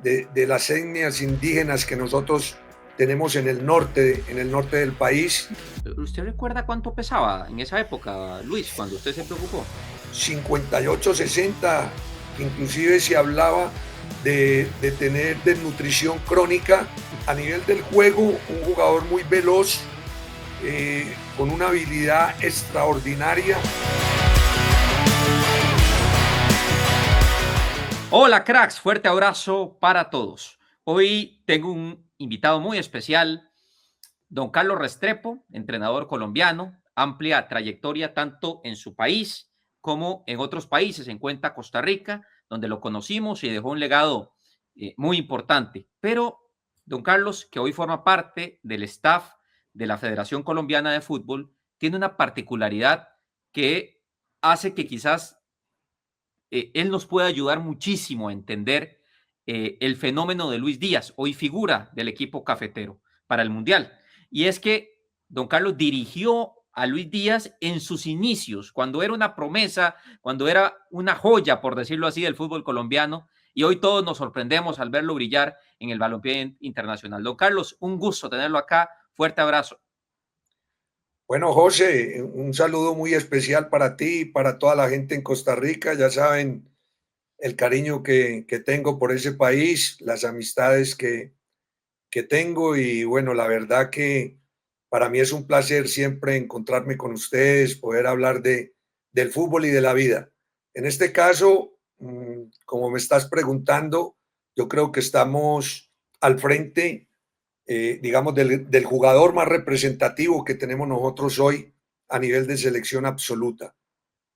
de las etnias indígenas que nosotros tenemos en el norte del país. ¿Usted recuerda cuánto pesaba en esa época, Luis, cuando usted se preocupó? 58, 60, inclusive se hablaba de tener desnutrición crónica. A nivel del juego, un jugador muy veloz, con una habilidad extraordinaria. Hola cracks, fuerte abrazo para todos. Hoy tengo un invitado muy especial, don Carlos Restrepo, entrenador colombiano, amplia trayectoria tanto en su país como en otros países. En cuenta Costa Rica, donde lo conocimos y dejó un legado muy importante. Pero don Carlos, que hoy forma parte del staff de la Federación Colombiana de Fútbol, tiene una particularidad que hace que quizás él nos puede ayudar muchísimo a entender el fenómeno de Luis Díaz, hoy figura del equipo cafetero para el Mundial. Y es que don Carlos dirigió a Luis Díaz en sus inicios, cuando era una promesa, cuando era una joya, por decirlo así, del fútbol colombiano, y hoy todos nos sorprendemos al verlo brillar en el balompié internacional. Don Carlos, un gusto tenerlo acá. Fuerte abrazo. Bueno, José, un saludo muy especial para ti y para toda la gente en Costa Rica. Ya saben el cariño que tengo por ese país, las amistades que tengo y bueno, la verdad que para mí es un placer siempre encontrarme con ustedes, poder hablar del fútbol y de la vida. En este caso, como me estás preguntando, yo creo que estamos al frente, digamos, del jugador más representativo que tenemos nosotros hoy a nivel de selección absoluta.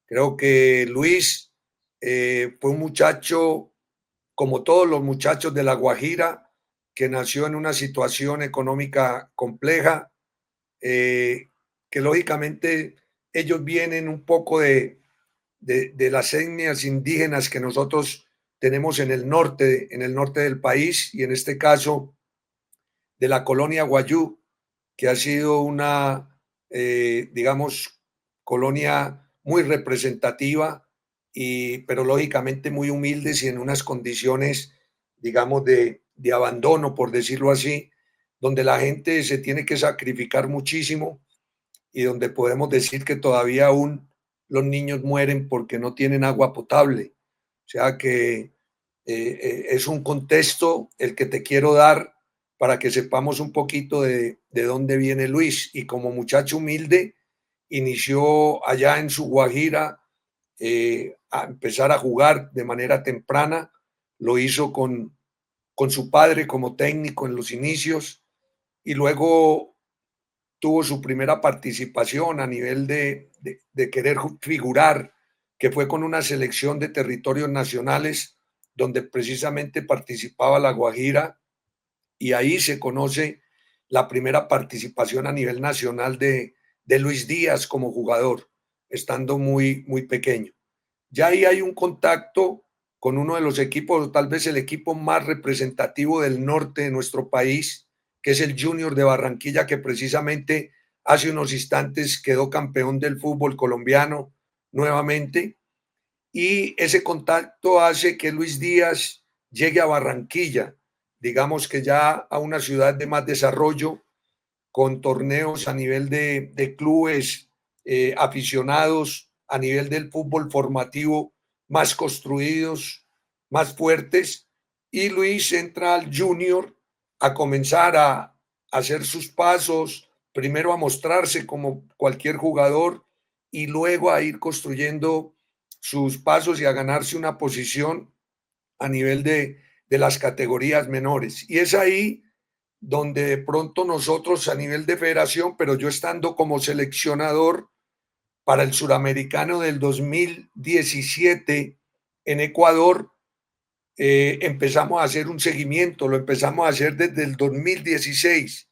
Creo que Luis fue un muchacho como todos los muchachos de La Guajira, que nació en una situación económica compleja, eh, que lógicamente ellos vienen un poco de las etnias indígenas que nosotros tenemos en el norte del país, y en este caso de la colonia Guayú, que ha sido una, digamos, colonia muy representativa, pero lógicamente muy humildes y en unas condiciones, digamos, de abandono, por decirlo así, donde la gente se tiene que sacrificar muchísimo y donde podemos decir que todavía aún los niños mueren porque no tienen agua potable. O sea que es un contexto el que te quiero dar para que sepamos un poquito de dónde viene Luis. Y como muchacho humilde, inició allá en su Guajira, a empezar a jugar de manera temprana. Lo hizo con su padre como técnico en los inicios y luego tuvo su primera participación a nivel de querer figurar, que fue con una selección de territorios nacionales donde precisamente participaba La Guajira, y ahí se conoce la primera participación a nivel nacional de Luis Díaz como jugador, estando muy, muy pequeño. Ya ahí hay un contacto con uno de los equipos, tal vez el equipo más representativo del norte de nuestro país, que es el Junior de Barranquilla, que precisamente hace unos instantes quedó campeón del fútbol colombiano nuevamente. Y ese contacto hace que Luis Díaz llegue a Barranquilla, digamos que ya a una ciudad de más desarrollo, con torneos a nivel de clubes, aficionados, a nivel del fútbol formativo, más construidos, más fuertes. Y Luis entra al Junior a comenzar a hacer sus pasos, primero a mostrarse como cualquier jugador y luego a ir construyendo sus pasos y a ganarse una posición a nivel de las categorías menores. Y es ahí donde de pronto nosotros a nivel de federación, pero yo estando como seleccionador para el suramericano del 2017 en Ecuador, empezamos a hacer un seguimiento, lo empezamos a hacer desde el 2016,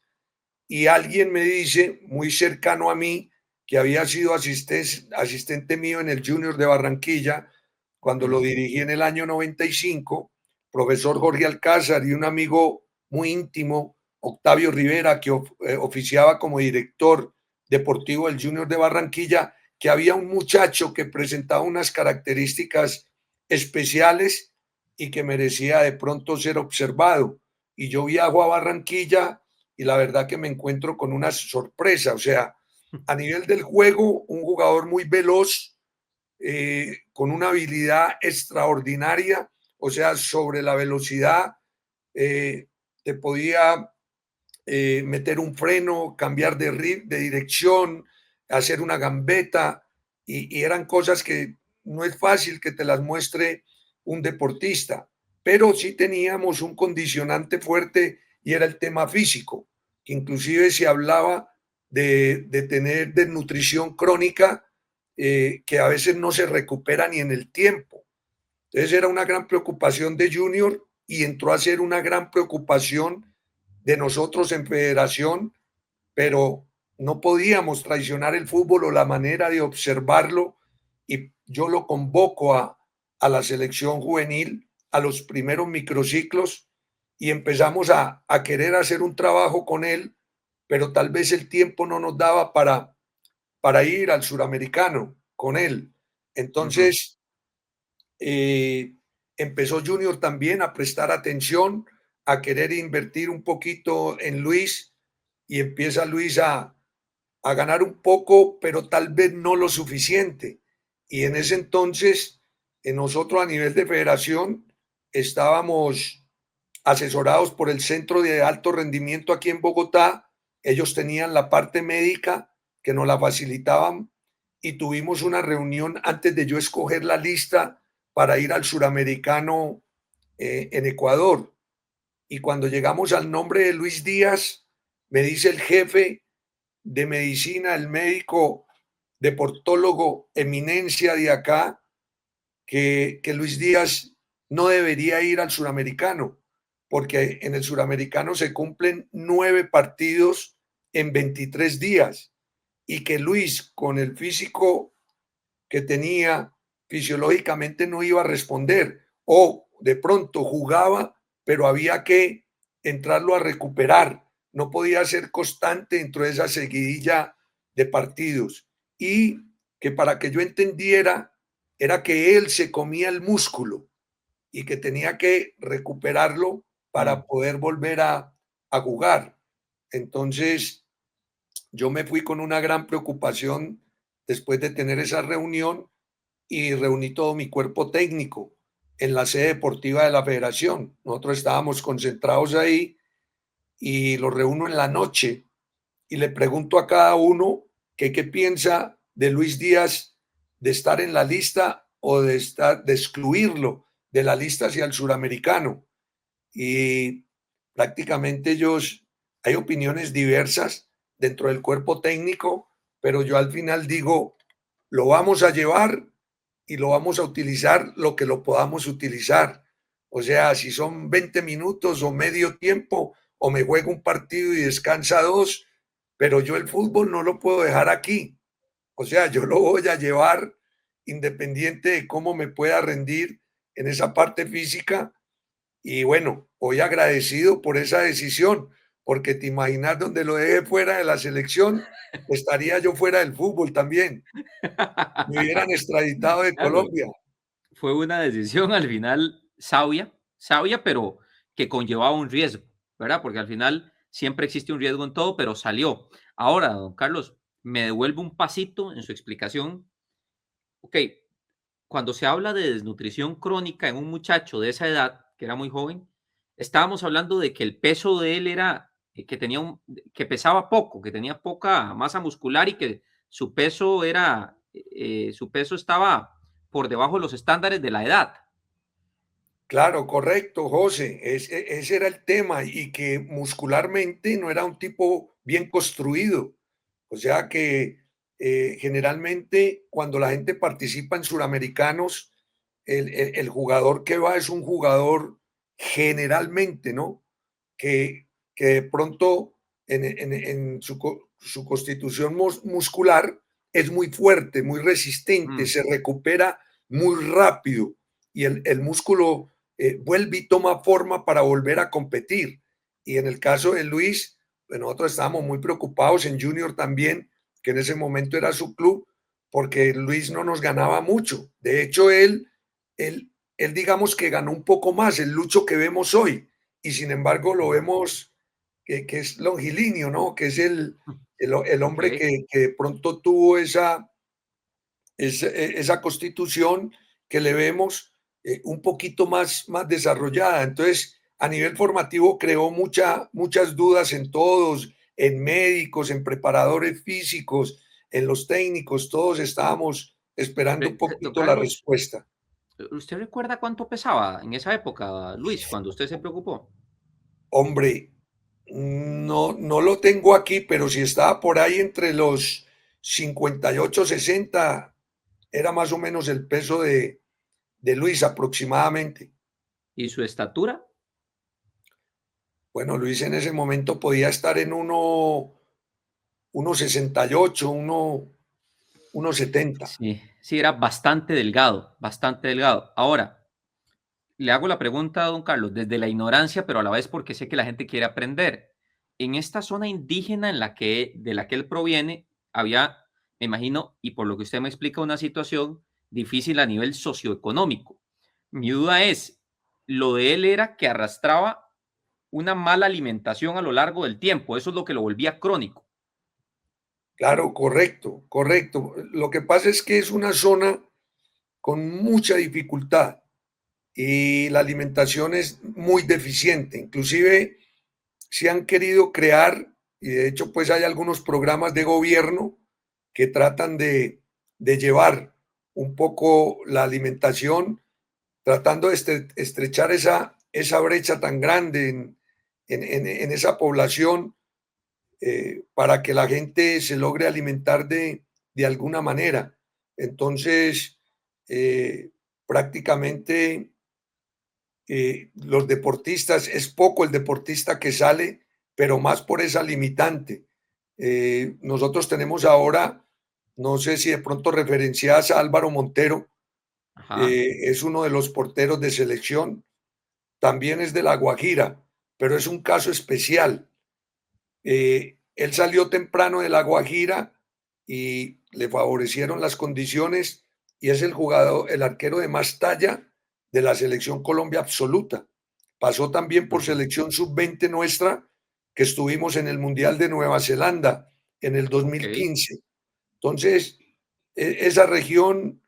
y alguien me dice, muy cercano a mí, que había sido asistente mío en el Junior de Barranquilla, cuando lo dirigí en el año 95, profesor Jorge Alcázar y un amigo muy íntimo, Octavio Rivera, que oficiaba como director deportivo del Junior de Barranquilla, que había un muchacho que presentaba unas características especiales y que merecía de pronto ser observado. Y yo viajo a Barranquilla y la verdad que me encuentro con una sorpresa. O sea, a nivel del juego, un jugador muy veloz, con una habilidad extraordinaria, o sea, sobre la velocidad, eh, te podía meter un freno, cambiar de dirección, hacer una gambeta, y eran cosas que no es fácil que te las muestre un deportista, pero sí teníamos un condicionante fuerte y era el tema físico, que inclusive se hablaba de tener desnutrición crónica, que a veces no se recupera ni en el tiempo. Entonces era una gran preocupación de Junior y entró a ser una gran preocupación de nosotros en federación, pero no podíamos traicionar el fútbol o la manera de observarlo, y yo lo convoco a la selección juvenil, a los primeros microciclos, y empezamos a querer hacer un trabajo con él, pero tal vez el tiempo no nos daba para ir al suramericano con él. Ujú. Entonces, eh, empezó Junior también a prestar atención, a querer invertir un poquito en Luis, y empieza Luis a ganar un poco, pero tal vez no lo suficiente. Y en ese entonces, nosotros a nivel de federación estábamos asesorados por el Centro de Alto Rendimiento aquí en Bogotá. Ellos tenían la parte médica que nos la facilitaban, y tuvimos una reunión antes de yo escoger la lista para ir al suramericano en Ecuador. Y cuando llegamos al nombre de Luis Díaz, me dice el jefe de medicina, el médico deportólogo eminencia de acá, que Luis Díaz no debería ir al suramericano, porque en el suramericano se cumplen 9 partidos en 23 días, y que Luis, con el físico que tenía, fisiológicamente no iba a responder, o de pronto jugaba, pero había que entrarlo a recuperar, no podía ser constante dentro de esa seguidilla de partidos. Y que para que yo entendiera, era que él se comía el músculo y que tenía que recuperarlo Mm. para poder volver a jugar. Entonces, yo me fui con una gran preocupación después de tener esa reunión, y reuní todo mi cuerpo técnico en la sede deportiva de la federación. Nosotros estábamos concentrados ahí, y lo reúno en la noche y le pregunto a cada uno que qué piensa de Luis Díaz, de estar en la lista o de excluirlo de la lista hacia el suramericano. Y prácticamente ellos, hay opiniones diversas dentro del cuerpo técnico, pero yo al final digo, lo vamos a llevar y lo vamos a utilizar lo que lo podamos utilizar. O sea, si son 20 minutos o medio tiempo, o me juego un partido y descansa dos, pero yo el fútbol no lo puedo dejar aquí. O sea, yo lo voy a llevar independiente de cómo me pueda rendir en esa parte física. Y bueno, hoy agradecido por esa decisión, porque te imaginas, donde lo deje fuera de la selección, estaría yo fuera del fútbol también. Me hubieran extraditado de Claro, Colombia. fue una decisión al final sabia, sabia, pero que conllevaba un riesgo, ¿verdad? Porque al final siempre existe un riesgo en todo, pero salió. Ahora, don Carlos, me devuelvo un pasito en su explicación. Ok, cuando se habla de desnutrición crónica en un muchacho de esa edad, que era muy joven, estábamos hablando de que el peso de él era que tenía que pesaba poco, que tenía poca masa muscular y que su peso era, su peso estaba por debajo de los estándares de la edad. Claro, correcto, José. Ese era el tema, y que muscularmente no era un tipo bien construido. O sea que generalmente cuando la gente participa en suramericanos, el jugador que va es un jugador generalmente, ¿no? Que de pronto en su constitución muscular es muy fuerte, muy resistente, Mm. se recupera muy rápido, y el músculo vuelve y toma forma para volver a competir. Y en el caso de Luis, pues nosotros estábamos muy preocupados en Junior también, que en ese momento era su club, porque Luis no nos ganaba mucho. De hecho, él él digamos que ganó un poco más, el Lucho que vemos hoy, y sin embargo lo vemos que es longilíneo, ¿no? Que es el Ok. hombre que de pronto tuvo esa constitución que le vemos un poquito más desarrollada. Entonces, a nivel formativo creó muchas dudas en todos, en médicos, en preparadores físicos, en los técnicos, todos estábamos esperando un Don poquito la Carlos, respuesta. ¿usted recuerda cuánto pesaba en esa época, Luis, cuando usted se preocupó? Hombre, no lo tengo aquí, pero si estaba por ahí entre los 58, 60, era más o menos el peso de Luis aproximadamente. ¿Y su estatura? Bueno, Luis en ese momento podía estar en 1,68, 1,70. Sí, sí, era bastante delgado, bastante delgado. Ahora, le hago la pregunta a don Carlos desde la ignorancia, pero a la vez porque sé que la gente quiere aprender. En esta zona indígena de la que él proviene, había, me imagino, y por lo que usted me explica, una situación difícil a nivel socioeconómico. Mi duda es, lo de él era que arrastraba una mala alimentación a lo largo del tiempo, eso es lo que lo volvía crónico. Claro, correcto, correcto. Lo que pasa es que es una zona con mucha dificultad y la alimentación es muy deficiente. Inclusive se han querido crear, y de hecho pues hay algunos programas de gobierno que tratan de llevar un poco la alimentación, tratando de estrechar esa brecha tan grande en esa población para que la gente se logre alimentar de alguna manera. Entonces, prácticamente los deportistas, es poco el deportista que sale, pero más por esa limitante. Nosotros tenemos ahora, no sé si de pronto referencias a Álvaro Montero, Ajá, es uno de los porteros de selección, también es de La Guajira, pero es un caso especial. Él salió temprano de La Guajira y le favorecieron las condiciones y es el jugador, el arquero de más talla de la selección Colombia absoluta. Pasó también por ujú, selección sub-20 nuestra, que estuvimos en el Mundial de Nueva Zelanda en el ok. 2015. Entonces, esa región,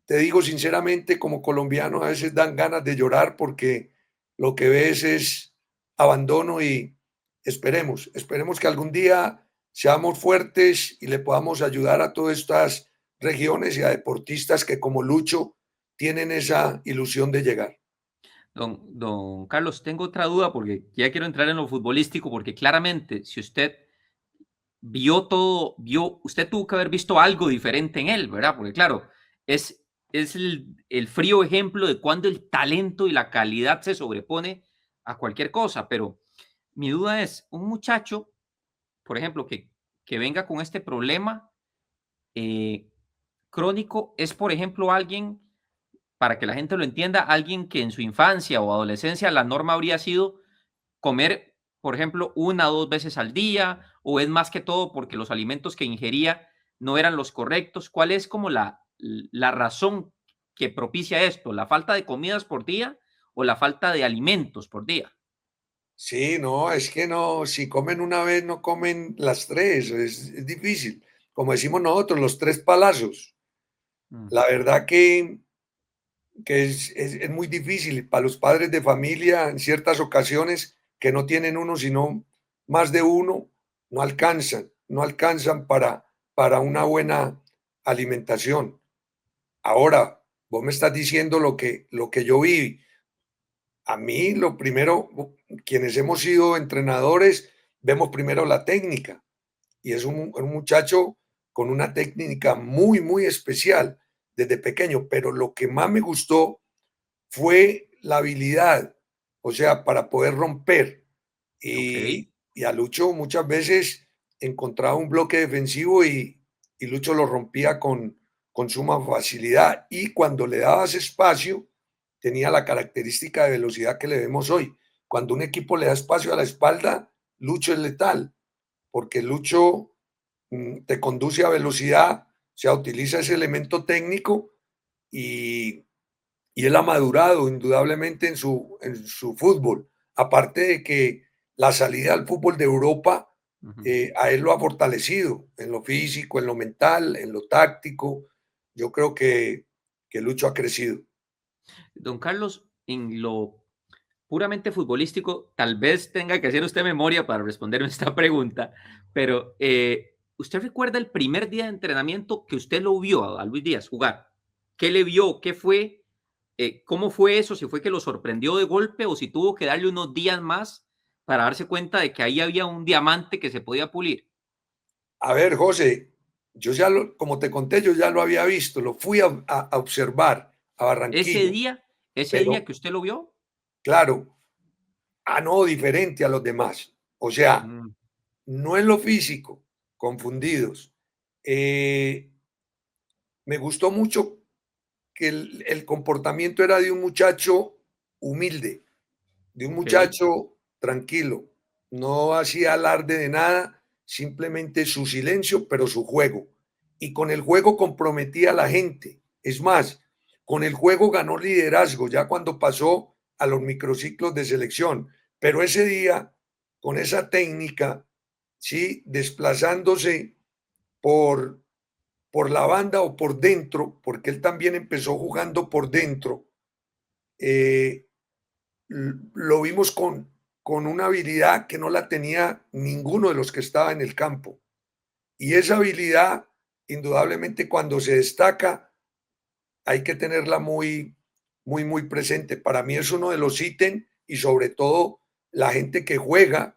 te digo sinceramente, como colombiano, a veces dan ganas de llorar porque lo que ves es abandono y esperemos que algún día seamos fuertes y le podamos ayudar a todas estas regiones y a deportistas que como Lucho tienen esa ilusión de llegar. Don Carlos, tengo otra duda porque ya quiero entrar en lo futbolístico, porque claramente, si usted vio todo, usted tuvo que haber visto algo diferente en él, ¿verdad? Porque claro, es el frío ejemplo de cuando el talento y la calidad se sobrepone a cualquier cosa. Pero mi duda es, un muchacho, por ejemplo, que venga con este problema eh, crónico, es, por ejemplo, alguien, para que la gente lo entienda, alguien que en su infancia o adolescencia la norma habría sido comer, por ejemplo, una o dos veces al día, o es más que todo porque los alimentos que ingería no eran los correctos. ¿Cuál es como la razón que propicia esto? ¿La falta de comidas por día o la falta de alimentos por día? Sí, no, es que no, si comen una vez, no comen las tres, es difícil. Como decimos nosotros, los tres palazos. Mm, La verdad que es muy difícil para los padres de familia en ciertas ocasiones que no tienen uno, sino más de uno, no alcanzan para una buena alimentación. Ahora, vos me estás diciendo lo que yo vi. A mí, lo primero, quienes hemos sido entrenadores, vemos primero la técnica y es un muchacho con una técnica muy, muy especial desde pequeño, pero lo que más me gustó fue la habilidad, o sea, para poder romper. ok. Y a Lucho muchas veces encontraba un bloque defensivo y Lucho lo rompía con suma facilidad. Y cuando le dabas espacio, tenía la característica de velocidad que le vemos hoy. Cuando un equipo le da espacio a la espalda, Lucho es letal, porque Lucho te conduce a velocidad, o sea, utiliza ese elemento técnico y y él ha madurado indudablemente en su fútbol. Aparte de que la salida al fútbol de Europa Ujú. a él lo ha fortalecido en lo físico, en lo mental, en lo táctico. Yo creo que Lucho ha crecido. Don Carlos, en lo puramente futbolístico, tal vez tenga que hacer usted memoria para responderme esta pregunta, pero ¿usted recuerda el primer día de entrenamiento que usted lo vio a Luis Díaz jugar? ¿Qué le vio? ¿Qué fue? ¿Cómo fue eso? ¿Si fue que lo sorprendió de golpe o si tuvo que darle unos días más para darse cuenta de que ahí había un diamante que se podía pulir? A ver, José, como te conté, yo ya lo había visto, lo fui a observar a Ese Barranquilla, día, ese día pero que usted lo vio. claro, no diferente a los demás. O sea, Mm, no en lo físico, confundidos. Eh, Me gustó mucho que el comportamiento era de un muchacho humilde, de un ok. muchacho tranquilo, no hacía alarde de nada, simplemente su silencio, pero su juego. Y con el juego comprometía a la gente. Es más, con el juego ganó liderazgo ya cuando pasó a los microciclos de selección. Pero ese día, con esa técnica, sí, desplazándose por, por la banda o por dentro, porque él también empezó jugando por dentro, eh, lo vimos con una habilidad que no la tenía ninguno de los que estaba en el campo. Y esa habilidad, indudablemente, cuando se destaca, hay que tenerla muy presente. Para mí es uno de los ítems y sobre todo la gente que juega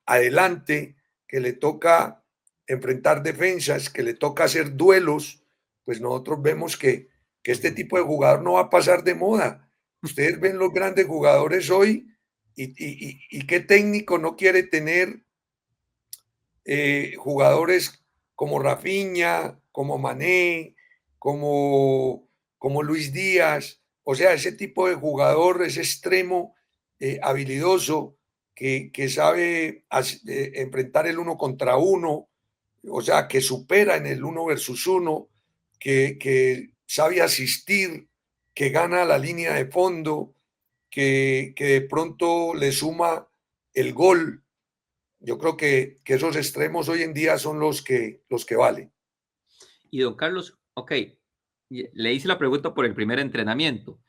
adelante, que le toca enfrentar defensas, que le toca hacer duelos, pues nosotros vemos que este tipo de jugador no va a pasar de moda. Ustedes ven los grandes jugadores hoy y qué técnico no quiere tener jugadores como Rafinha, como Mané, como, como Luis Díaz, o sea, ese tipo de jugador, ese extremo habilidoso que sabe enfrentar el uno contra uno, o sea, que supera en el uno versus uno, que sabe asistir, que gana la línea de fondo, que de pronto le suma el gol. Yo creo que esos extremos hoy en día son los que valen. Y don Carlos, ok, le hice la pregunta por el primer entrenamiento.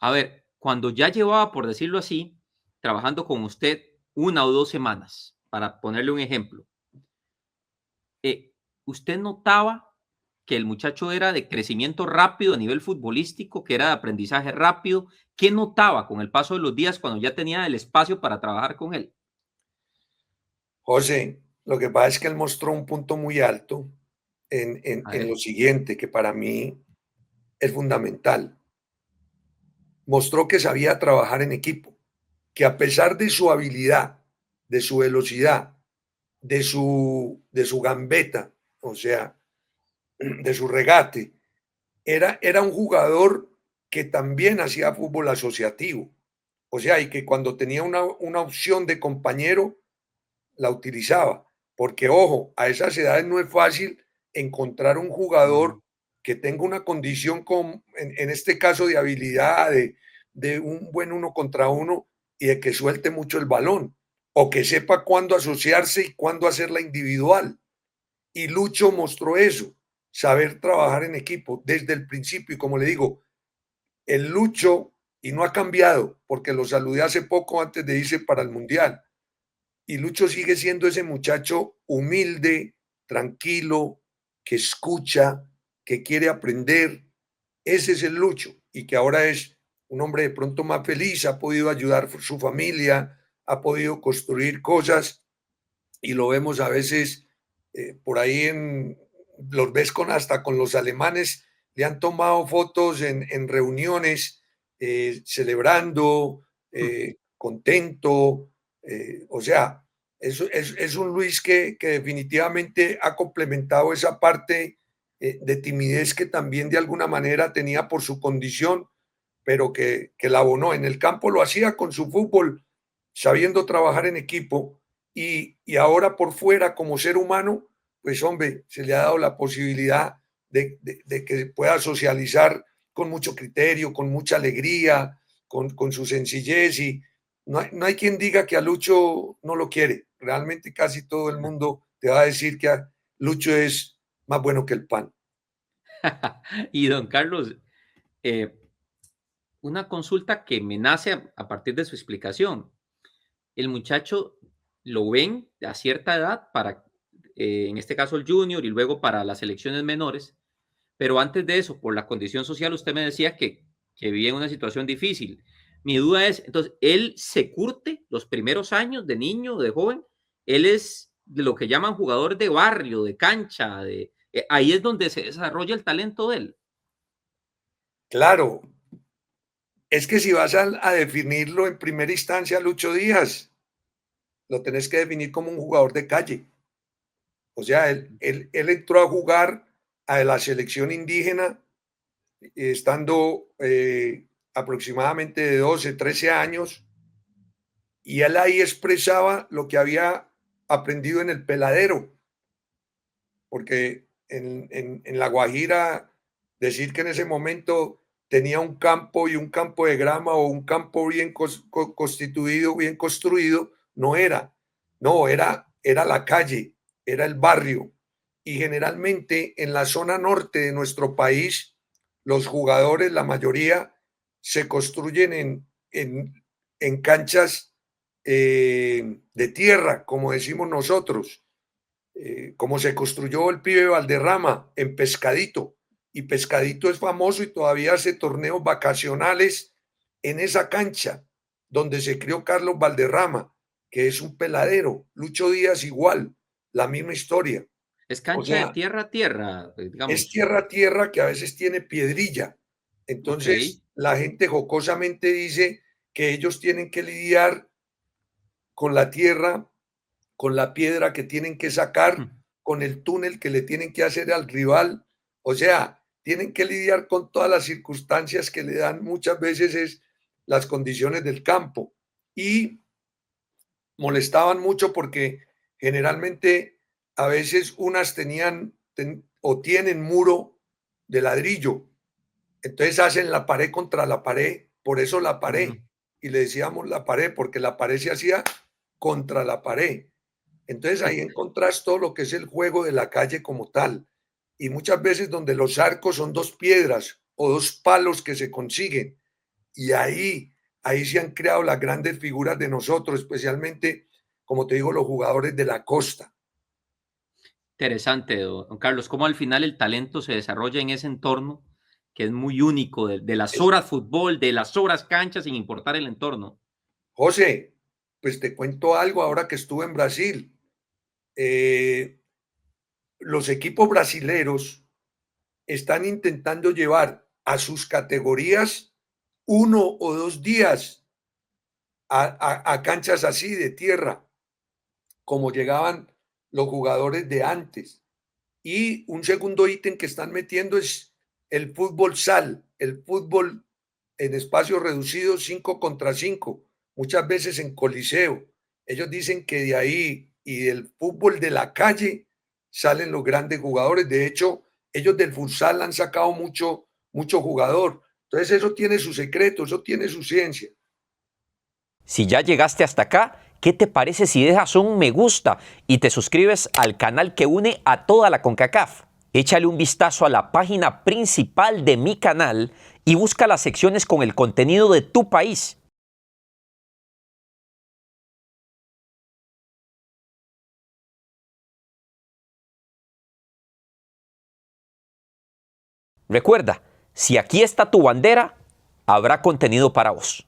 A ver, cuando ya llevaba, por decirlo así, trabajando con usted 1 o 2 semanas, para ponerle un ejemplo, ¿usted notaba que el muchacho era de crecimiento rápido a nivel futbolístico, que era de aprendizaje rápido? ¿Qué notaba con el paso de los días cuando ya tenía el espacio para trabajar con él? José, lo que pasa es que él mostró un punto muy alto A en lo ver. siguiente, que para mí es fundamental. Mostró que sabía trabajar en equipo, que a pesar de su habilidad, de su velocidad, de su gambeta, o sea, de su regate, era un jugador que también hacía fútbol asociativo. O sea, y que cuando tenía una opción de compañero, la utilizaba. Porque, ojo, a esas edades no es fácil encontrar un Ujú. jugador que tenga una condición, en este caso, de habilidad, de un buen uno contra uno y de que suelte mucho el balón. O que sepa cuándo asociarse y cuándo hacerla individual. Y Lucho mostró eso, saber trabajar en equipo desde el principio. Y como le digo, el Lucho, y no ha cambiado, porque lo saludé hace poco antes de irse para el Mundial. Y Lucho sigue siendo ese muchacho humilde, tranquilo, que escucha, que quiere aprender. Ese es el Lucho. Y que ahora es un hombre de pronto más feliz, ha podido ayudar a su familia, ha podido construir cosas y lo vemos a veces por ahí los ves hasta con los alemanes, le han tomado fotos en reuniones, celebrando, contento, o sea, es un Luis que definitivamente ha complementado esa parte de timidez que también de alguna manera tenía por su condición, pero que la abonó. En el campo lo hacía con su fútbol, sabiendo trabajar en equipo, y ahora por fuera como ser humano, pues hombre, se le ha dado la posibilidad de que pueda socializar con mucho criterio, con mucha alegría, con su sencillez y no hay quien diga que a Lucho no lo quiere. Realmente casi todo el mundo te va a decir que Lucho es más bueno que el pan. Y don Carlos, eh, una consulta que me nace a partir de su explicación. El muchacho lo ven a cierta edad para, en este caso el junior y luego para las selecciones menores, pero antes de eso, por la condición social, usted me decía que vivía en una situación difícil. Mi duda es, entonces, ¿él se curte los primeros años de niño, de joven? Él es de lo que llaman jugador de barrio, de cancha, ahí es donde se desarrolla el talento de él. Claro, es que si vas a definirlo en primera instancia, Lucho Díaz, lo tenés que definir como un jugador de calle. O sea, él entró a jugar a la selección indígena estando aproximadamente de 12, 13 años, y él ahí expresaba lo que había aprendido en el peladero, porque en La Guajira, decir que en ese momento tenía un campo y un campo de grama o un campo bien constituido, bien construido, no era, no, era la calle, era el barrio. Y generalmente en la zona norte de nuestro país, los jugadores, la mayoría, se construyen en canchas de tierra, como decimos nosotros, como se construyó el pibe Valderrama en Pescadito. Y Pescadito es famoso y todavía hace torneos vacacionales en esa cancha donde se crió Carlos Valderrama, que es un peladero. Lucho Díaz igual, la misma historia. Es O cancha de sea, tierra a tierra, es digamos. tierra a tierra que a veces tiene piedrilla. Ok. Entonces, la gente jocosamente dice que ellos tienen que lidiar con la tierra, con la piedra que tienen que sacar, con el túnel que le tienen que hacer al rival. O sea, tienen que lidiar con todas las circunstancias que le dan muchas veces es las condiciones del campo. Y molestaban mucho porque generalmente a veces unas o tienen muro de ladrillo, entonces hacen la pared contra la pared, por eso la pared, y le decíamos la pared porque la pared se hacía contra la pared. Entonces ahí encontrás todo lo que es el juego de la calle como tal. Y muchas veces donde los arcos son dos piedras o dos palos que se consiguen. Y ahí se han creado las grandes figuras de nosotros, especialmente, como te digo, los jugadores de la costa. Interesante, don Carlos, cómo al final el talento se desarrolla en ese entorno que es muy único, de las Es- horas fútbol, de las horas cancha, sin importar el entorno. José, pues te cuento algo ahora que estuve en Brasil. Eh, los equipos brasileros están intentando llevar a sus categorías 1 o 2 días a canchas así de tierra, como llegaban los jugadores de antes. Y un segundo ítem que están metiendo es el fútbol sal, el fútbol en espacios reducidos 5 contra 5, muchas veces en coliseo. Ellos dicen que de ahí y del fútbol de la calle salen los grandes jugadores. De hecho, ellos del futsal han sacado mucho jugador. Entonces eso tiene su secreto, eso tiene su ciencia. Si ya llegaste hasta acá, ¿qué te parece si dejas un me gusta y te suscribes al canal que une a toda la CONCACAF? Échale un vistazo a la página principal de mi canal y busca las secciones con el contenido de tu país. Recuerda, si aquí está tu bandera, habrá contenido para vos.